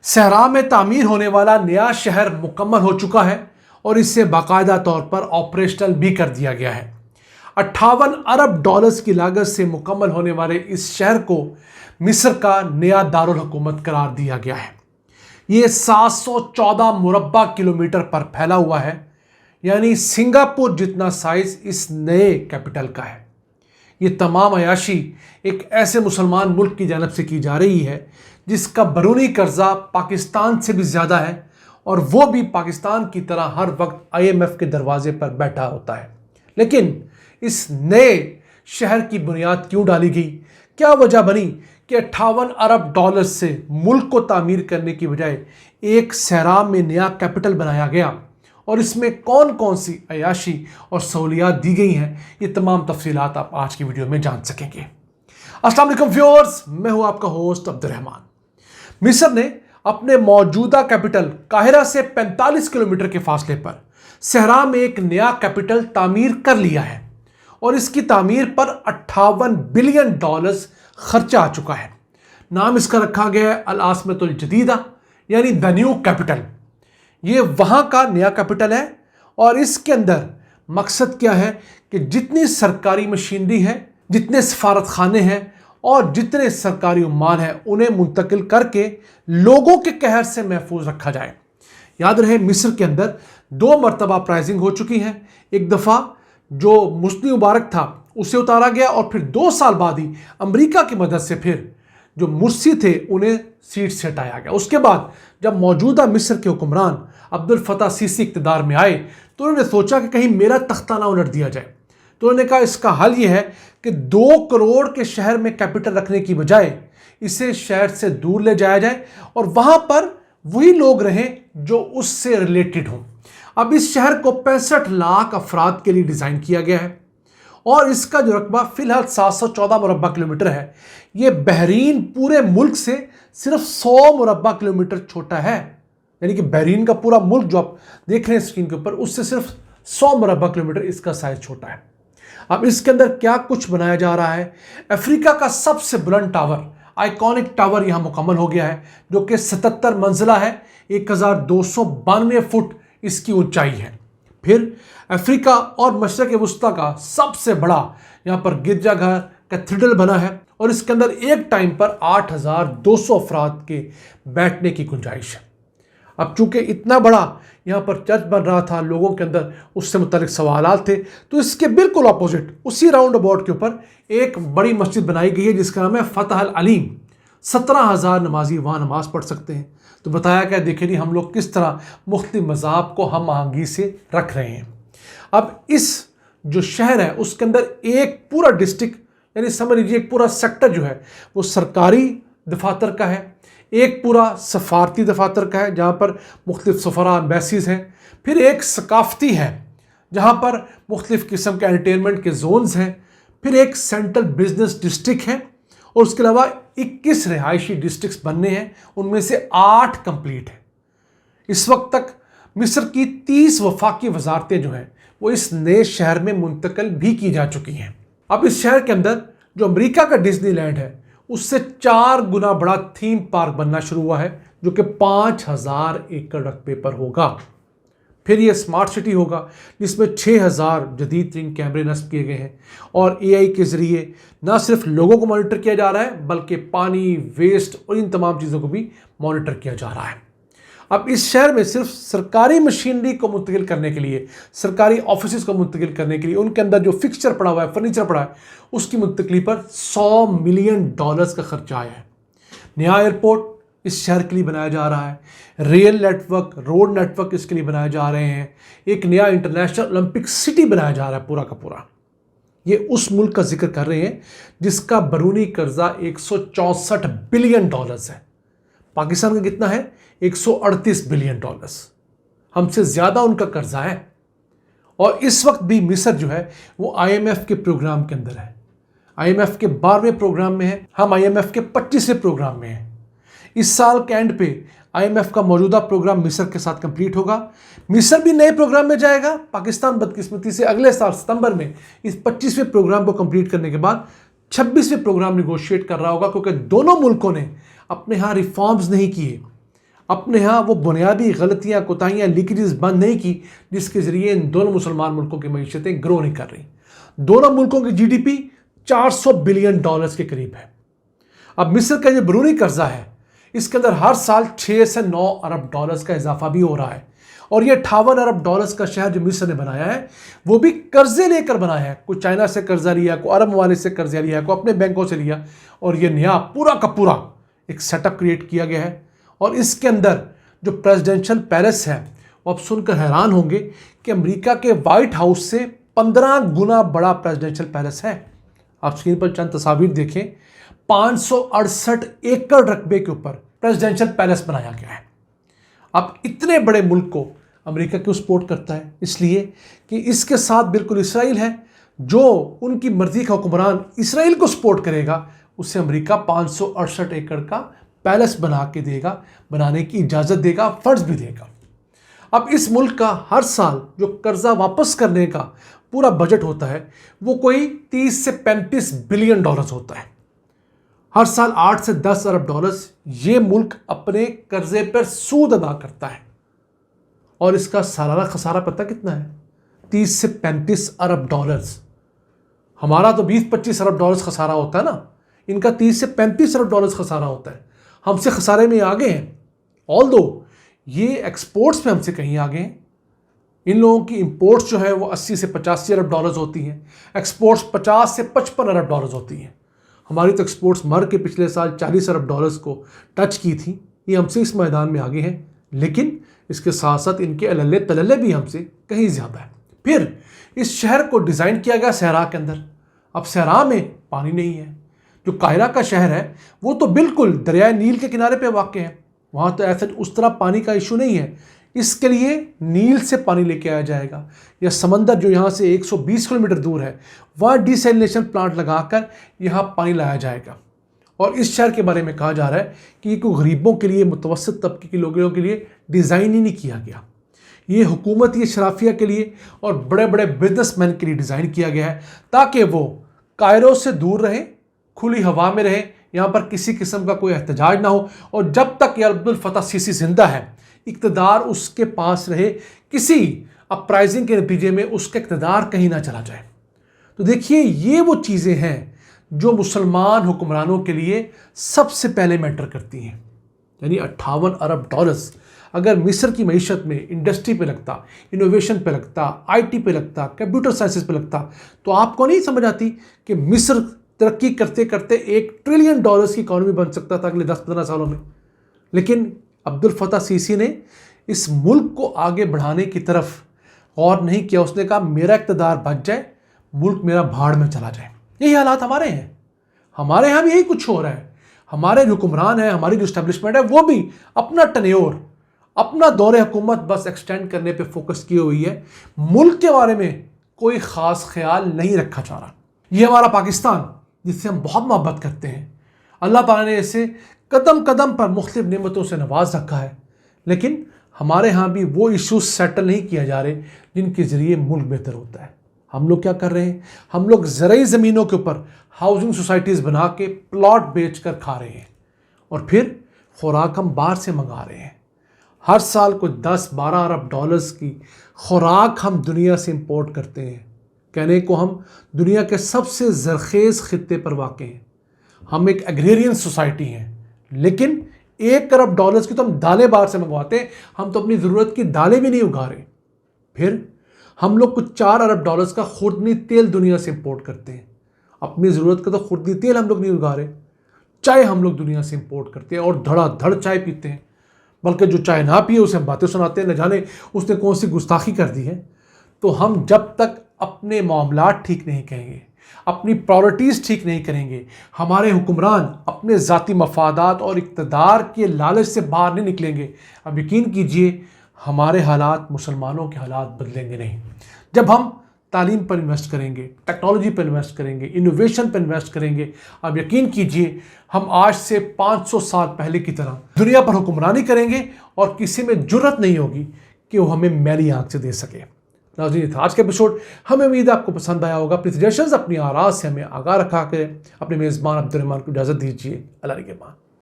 صحرا میں تعمیر ہونے والا نیا شہر مکمل ہو چکا ہے اور اسے باقاعدہ طور پر آپریشنل بھی کر دیا گیا ہے۔ 58 ارب ڈالرز کی لاگت سے مکمل ہونے والے اس شہر کو مصر کا نیا دارالحکومت قرار دیا گیا ہے۔ یہ 714 مربع کلومیٹر پر پھیلا ہوا ہے، یعنی سنگاپور جتنا سائز اس نئے کیپٹل کا ہے۔ یہ تمام عیاشی ایک ایسے مسلمان ملک کی جانب سے کی جا رہی ہے جس کا بیرونی قرضہ پاکستان سے بھی زیادہ ہے، اور وہ بھی پاکستان کی طرح ہر وقت IMF کے دروازے پر بیٹھا ہوتا ہے۔ لیکن اس نئے شہر کی بنیاد کیوں ڈالی گئی؟ کیا وجہ بنی کہ 58 ارب ڈالر سے ملک کو تعمیر کرنے کی بجائے ایک صحرا میں نیا کیپٹل بنایا گیا، اور اس میں کون کون سی عیاشی اور سہولیات دی گئی ہیں؟ یہ تمام تفصیلات آپ آج کی ویڈیو میں جان سکیں گے۔ السلام علیکم ویورز، میں ہوں آپ کا ہوسٹ عبد الرحمان۔ مصر نے اپنے موجودہ کیپٹل قاہرہ سے 45 کلومیٹر کے فاصلے پر صحرا میں ایک نیا کیپٹل تعمیر کر لیا ہے، اور اس کی تعمیر پر 58 بلین ڈالرز خرچہ آ چکا ہے۔ نام اس کا رکھا گیا ہے العاصمۃ الجدیدہ، یعنی دی نیو کیپٹل۔ یہ وہاں کا نیا کیپٹل ہے، اور اس کے اندر مقصد کیا ہے کہ جتنی سرکاری مشینری ہے، جتنے سفارت خانے ہیں اور جتنے سرکاری عمال ہیں، انہیں منتقل کر کے لوگوں کے قہر سے محفوظ رکھا جائے۔ یاد رہے، مصر کے اندر 2 مرتبہ اپرائزنگ ہو چکی ہیں۔ ایک دفعہ جو مسنی مبارک تھا اسے اتارا گیا، اور پھر 2 سال بعد ہی امریکہ کی مدد سے پھر جو مرسی تھے انہیں سیٹ سے ہٹایا گیا۔ اس کے بعد جب موجودہ مصر کے حکمران عبد الفتاح سیسی اقتدار میں آئے تو انہوں نے سوچا کہ کہیں میرا تختہ نہ الٹ دیا جائے، تو انہوں نے کہا اس کا حل یہ ہے کہ 2 کروڑ کے شہر میں کیپٹل رکھنے کی بجائے اسے شہر سے دور لے جایا جائے، اور وہاں پر وہی لوگ رہیں جو اس سے ریلیٹڈ ہوں۔ اب اس شہر کو 65 لاکھ افراد کے لیے ڈیزائن کیا گیا ہے، اور اس کا جو رقبہ فی الحال 714 مربع کلومیٹر ہے۔ یہ بحرین پورے ملک سے صرف 100 مربع کلومیٹر چھوٹا ہے، یعنی کہ بحرین کا پورا ملک جو آپ دیکھ رہے ہیں اسکرین کے اوپر، اس سے صرف 100 مربع کلومیٹر اس کا سائز چھوٹا ہے۔ اب اس کے اندر کیا کچھ بنایا جا رہا ہے؟ افریقہ کا سب سے بلند ٹاور، آئیکونک ٹاور یہاں مکمل ہو گیا ہے، جو کہ 77 منزلہ ہے، 1292 فٹ اس کی اونچائی ہے۔ پھر افریقہ اور مشرق وسطیٰ کا سب سے بڑا یہاں پر گرجا گھر کیتھیڈرل بنا ہے، اور اس کے اندر ایک ٹائم پر 8200 افراد کے بیٹھنے کی گنجائش ہے۔ اب چونکہ اتنا بڑا یہاں پر چرچ بن رہا تھا، لوگوں کے اندر اس سے متعلق سوالات تھے، تو اس کے بالکل اپوزٹ اسی راؤنڈ اباؤٹ کے اوپر ایک بڑی مسجد بنائی گئی ہے جس کا نام ہے فتح العلیم۔ 17,000 نمازی وہاں نماز پڑھ سکتے ہیں۔ تو بتایا کہ دیکھیں نہیں ہم لوگ کس طرح مختلف مذاہب کو ہم آہنگی سے رکھ رہے ہیں۔ اب اس جو شہر ہے اس کے اندر ایک پورا ڈسٹرکٹ، یعنی سمجھ لیجیے ایک پورا سیکٹر جو ہے وہ سرکاری دفاتر کا ہے، ایک پورا سفارتی دفاتر کا ہے جہاں پر مختلف سفراء ایمبیسیز ہیں، پھر ایک ثقافتی ہے جہاں پر مختلف قسم کے انٹرٹینمنٹ کے زونز ہیں، پھر ایک سینٹرل بزنس ڈسٹرکٹ ہے، اور اس کے علاوہ 21 رہائشی ڈسٹرکٹس بننے ہیں، ان میں سے 8 کمپلیٹ ہیں۔ اس وقت تک مصر کی 30 وفاقی وزارتیں جو ہیں وہ اس نئے شہر میں منتقل بھی کی جا چکی ہیں۔ اب اس شہر کے اندر جو امریکہ کا ڈزنی لینڈ ہے اس سے 4 گنا بڑا تھیم پارک بننا شروع ہوا ہے، جو کہ 5000 ایکڑ رقبے پر ہوگا۔ پھر یہ اسمارٹ سٹی ہوگا جس میں 6000 جدید ترین کیمرے نصب کیے گئے ہیں، اور AI کے ذریعے نہ صرف لوگوں کو مانیٹر کیا جا رہا ہے بلکہ پانی، ویسٹ اور ان تمام چیزوں کو بھی مانیٹر کیا جا رہا ہے۔ اب اس شہر میں صرف سرکاری مشینری کو منتقل کرنے کے لیے، سرکاری آفیسز کو منتقل کرنے کے لیے ان کے اندر جو فکسچر پڑا ہوا ہے، فرنیچر پڑا ہے، اس کی منتقلی پر 100 ملین ڈالرز کا خرچہ آیا ہے۔ نیا ایئرپورٹ اس شہر کے لیے بنایا جا رہا ہے، rail network, road network اس کے لیے بنائے جا رہے ہیں، ایک نیا انٹرنیشنل اولمپک سٹی بنایا جا رہا ہے پورا کا پورا۔ یہ اس ملک کا ذکر کر رہے ہیں جس کا بیرونی قرضہ 164 بلین ڈالرز ہے۔ پاکستان کا کتنا ہے؟ 138 بلین ڈالرز۔ ہم سے زیادہ ان کا قرضہ ہے، اور اس وقت بھی مصر جو ہے وہ IMF کے پروگرام کے اندر ہے۔ IMF کے 12ویں پروگرام میں ہے، ہم IMF کے 25ویں پروگرام میں ہیں۔ اس سال کے اینڈ پہ IMF کا موجودہ پروگرام مصر کے ساتھ کمپلیٹ ہوگا، مصر بھی نئے پروگرام میں جائے گا۔ پاکستان بدقسمتی سے اگلے سال ستمبر میں اس 25ویں پروگرام کو کمپلیٹ کرنے کے بعد 26ویں پروگرام نیگوشیٹ کر رہا ہوگا، کیونکہ دونوں ملکوں نے اپنے ہاں ریفارمز نہیں کیے، اپنے ہاں وہ بنیادی غلطیاں، کوتاہیاں، لیکیجز بند نہیں کی جس کے ذریعے ان دونوں مسلمان ملکوں کی معیشتیں گرو نہیں کر رہی۔ دونوں ملکوں کی جی ڈی پی $400 بلین کے قریب ہے۔ اب مصر کا جو بیرونی قرضہ ہے، اس کے اندر ہر سال 6 سے 9 ارب ڈالرز کا اضافہ بھی ہو رہا ہے، اور یہ 58 ارب ڈالرز کا شہر جو مصر نے بنایا ہے وہ بھی قرضے لے کر بنایا ہے۔ کوئی چائنا سے قرضہ لیا، کوئی عرب ممالک سے قرضہ لیا، کوئی اپنے بینکوں سے لیا، اور یہ نیا پورا کا پورا ایک سیٹ اپ کریٹ کیا گیا ہے۔ اور اس کے اندر جو پریزیڈنشل پیلس ہے، وہ آپ سن کر حیران ہوں گے کہ امریکہ کے وائٹ ہاؤس سے 15 گنا بڑا پریزیڈنشل پیلس ہے۔ آپ اسکرین پر چند تصاویر دیکھیں، 568 ایکڑ رقبے کے اوپر پریزیڈنشل پیلس بنایا گیا ہے۔ اب اتنے بڑے ملک کو امریکہ کیوں سپورٹ کرتا ہے؟ اس لیے کہ اس کے ساتھ بالکل اسرائیل ہے، جو ان کی مرضی کا حکمران اسرائیل کو سپورٹ کرے گا اسے امریکہ 568 ایکڑ کا پیلس بنا کے دے گا، بنانے کی اجازت دے گا، فنڈز بھی دے گا۔ اب اس ملک کا ہر سال جو قرضہ واپس کرنے کا پورا بجٹ ہوتا ہے وہ کوئی 30 سے 35 بلین ڈالرز ہوتا ہے۔ ہر سال 8 سے 10 ارب ڈالرز یہ ملک اپنے قرضے پر سود ادا کرتا ہے، اور اس کا سالانہ خسارہ پتہ کتنا ہے؟ 30 سے 35 ارب ڈالرز۔ ہمارا تو 20-25 ارب ڈالرز خسارہ ہوتا ہے نا، ان کا 30 سے 35 ارب ڈالرز خسارہ ہوتا ہے۔ ہم سے خسارے میں آگے ہیں، آلدو یہ ایکسپورٹس میں ہم سے کہیں آگے ہیں۔ ان لوگوں کی امپورٹس جو ہے وہ 80 سے 85 ارب ڈالرز ہوتی ہیں، ایکسپورٹس 50 سے 55 ارب ڈالرز ہوتی ہیں۔ ہماری تو ایکسپورٹس مر کے پچھلے سال 40 ارب ڈالرز کو ٹچ کی تھی۔ یہ ہم سے اس میدان میں آگے ہیں، لیکن اس کے ساتھ ساتھ ان کے عللے تللے بھی ہم سے کہیں زیادہ ہیں۔ پھر اس شہر کو ڈیزائن کیا گیا صحرا کے اندر۔ اب صحرا میں پانی نہیں ہے۔ جو قاہرہ کا شہر ہے وہ تو بالکل دریائے نیل کے کنارے پہ واقع ہے، وہاں تو ایسے اس طرح پانی کا ایشو نہیں ہے۔ اس کے لیے نیل سے پانی لے کے آیا جائے گا، یا سمندر جو یہاں سے 120 کلومیٹر دور ہے وہاں ڈیسیلینیشن پلانٹ لگا کر یہاں پانی لایا جائے گا۔ اور اس شہر کے بارے میں کہا جا رہا ہے کہ یہ کوئی غریبوں کے لیے، متوسط طبقے کے لوگوں کے لیے ڈیزائن ہی نہیں کیا گیا، یہ حکومتی شرافیہ کے لیے اور بڑے بڑے بزنس مین کے لیے ڈیزائن کیا گیا ہے، تاکہ وہ قاہرہ سے دور رہیں، کھلی ہوا میں رہیں، یہاں پر کسی قسم کا کوئی احتجاج نہ ہو، اور جب تک یہ عبد الفتاح سیسی زندہ ہے اقتدار اس کے پاس رہے، کسی اپرائزنگ کے نتیجے میں اس کا اقتدار کہیں نہ چلا جائے۔ تو دیکھیے یہ وہ چیزیں ہیں جو مسلمان حکمرانوں کے لیے سب سے پہلے میٹر کرتی ہیں۔ یعنی 58 ارب ڈالرز اگر مصر کی معیشت میں انڈسٹری پہ لگتا، انوویشن پہ لگتا، آئی ٹی پہ لگتا، کمپیوٹر سائنسز پہ لگتا، تو آپ کو نہیں سمجھ آتی کہ مصر ترقی کرتے کرتے $1 ٹریلین کی اکانومی بن سکتا تھا اگلے 10-15 سالوں میں۔ لیکن عبد الفتاح سیسی نے اس ملک کو آگے بڑھانے کی طرف غور نہیں کیا۔ اس نے کہا میرا اقتدار بچ جائے، ملک میرا بھاڑ میں چلا جائے۔ یہی حالات ہمارے ہیں، ہمارے ہاں بھی یہی کچھ ہو رہا ہے۔ ہمارے جو حکمران ہیں، ہماری جو اسٹیبلشمنٹ ہے، وہ بھی اپنا ٹینیور، اپنا دور حکومت بس ایکسٹینڈ کرنے پہ فوکس کی ہوئی ہے، ملک کے بارے میں کوئی خاص خیال نہیں رکھا جا رہا۔ یہ ہمارا پاکستان جس سے ہم بہت محبت کرتے ہیں، اللہ تعالیٰ نے اسے قدم قدم پر مختلف نعمتوں سے نواز رکھا ہے، لیکن ہمارے ہاں بھی وہ ایشوز سیٹل نہیں کیا جا رہے جن کے ذریعے ملک بہتر ہوتا ہے۔ ہم لوگ کیا کر رہے ہیں؟ ہم لوگ زرعی زمینوں کے اوپر ہاؤسنگ سوسائٹیز بنا کے پلاٹ بیچ کر کھا رہے ہیں، اور پھر خوراک ہم باہر سے منگا رہے ہیں۔ ہر سال کوئی 10-12 ارب ڈالرز کی خوراک ہم دنیا سے امپورٹ کرتے ہیں۔ کہنے کو ہم دنیا کے سب سے زرخیز خطے پر واقع ہیں، ہم ایک ایگریرین سوسائٹی ہیں، لیکن 1 ارب ڈالرز کی تو ہم دالیں باہر سے منگواتے ہیں، ہم تو اپنی ضرورت کی دالیں بھی نہیں اگا رہے۔ پھر ہم لوگ کچھ 4 ارب ڈالرز کا خوردنی تیل دنیا سے امپورٹ کرتے ہیں، اپنی ضرورت کا تو خوردنی تیل ہم لوگ نہیں اگا رہے۔ چائے ہم لوگ دنیا سے امپورٹ کرتے ہیں اور دھڑا دھڑ چائے پیتے ہیں، بلکہ جو چائے نہ پیے اسے ہم باتیں سناتے ہیں، نہ جانے اس نے کون سی گستاخی کر دی ہے۔ تو ہم جب تک اپنے معاملات ٹھیک نہیں کریں گے، اپنی پرائورٹیز ٹھیک نہیں کریں گے، ہمارے حکمران اپنے ذاتی مفادات اور اقتدار کے لالچ سے باہر نہیں نکلیں گے، اب یقین کیجئے ہمارے حالات، مسلمانوں کے حالات بدلیں گے نہیں۔ جب ہم تعلیم پر انویسٹ کریں گے، ٹیکنالوجی پر انویسٹ کریں گے، انوویشن پر انویسٹ کریں گے، اب یقین کیجئے ہم آج سے 500 سال پہلے کی طرح دنیا پر حکمرانی کریں گے، اور کسی میں جرت نہیں ہوگی کہ وہ ہمیں میلی آنکھ سے دے سکے۔ ناظرین، تھا آج کا ایپیسوڈ، ہمیں امید ہے آپ کو پسند آیا ہوگا۔ اپنی سجیشنز، اپنی آراء سے ہمیں آگاہ رکھا کریں۔ اپنے میزبان عبد الرحمان کو اجازت دیجیے۔ اللہ نگہبان۔